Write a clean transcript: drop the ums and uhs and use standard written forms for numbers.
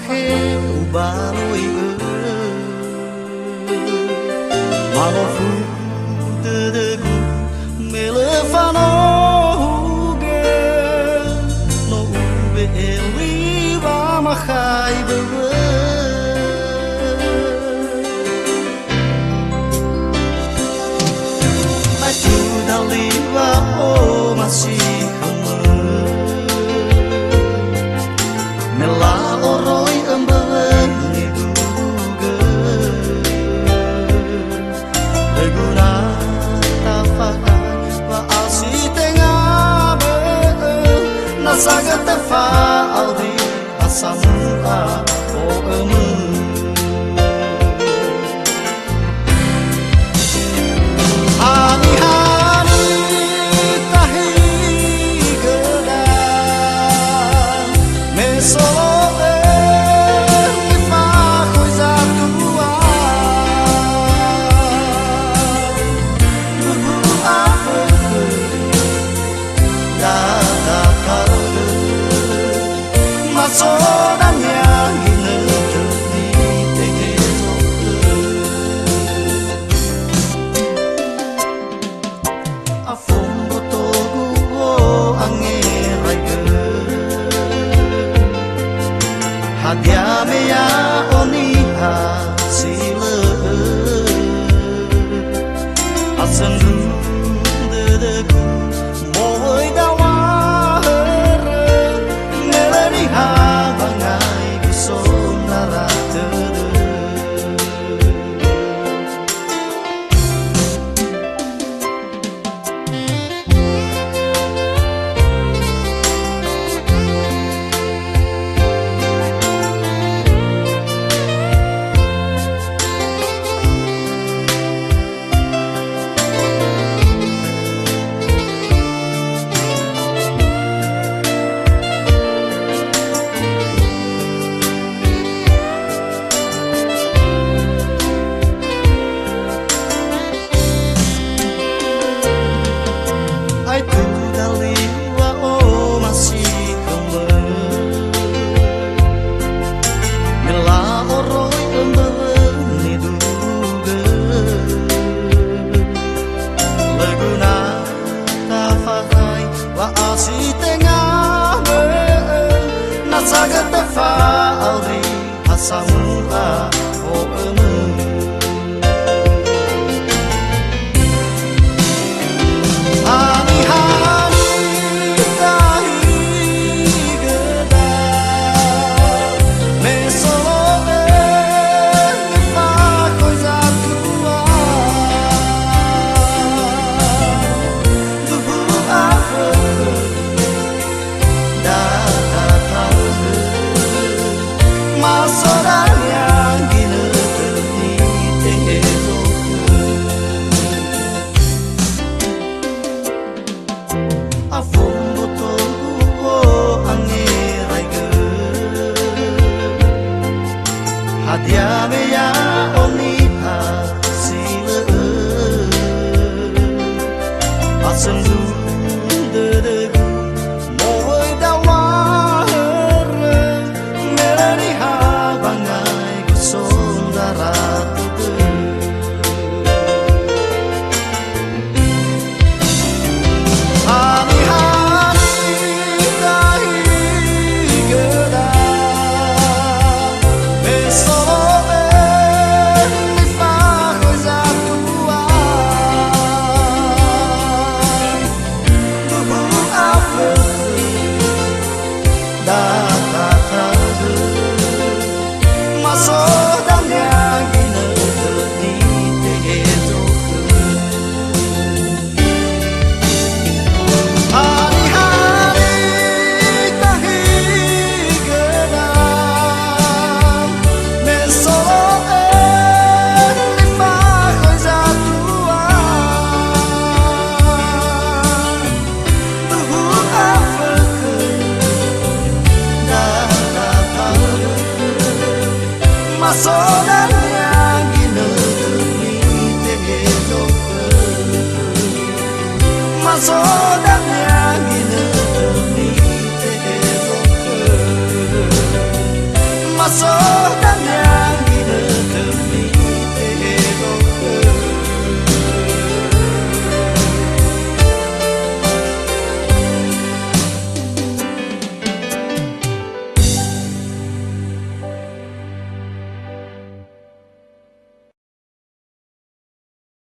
mahe ubaloi malofu dedegu melefano huge no ube eliwa mahai bebe maju daliwa o masih saga tefa aldi asamua o emu hani hani tahi geda mesole ifa coisa tua guru apa sodannya gina di tegezo afum botogu o angeraige hadiame ya oni hasile asendu dedegu moi dawa si tengah nasaga tefa aldi asamua o emu hani hani tahi geda mesole ifa coisa tua tuhu apa masodannya gina di tegezo afum botogu o angeraige hadiame ya oni hasile asendu dedegu moi dawa soda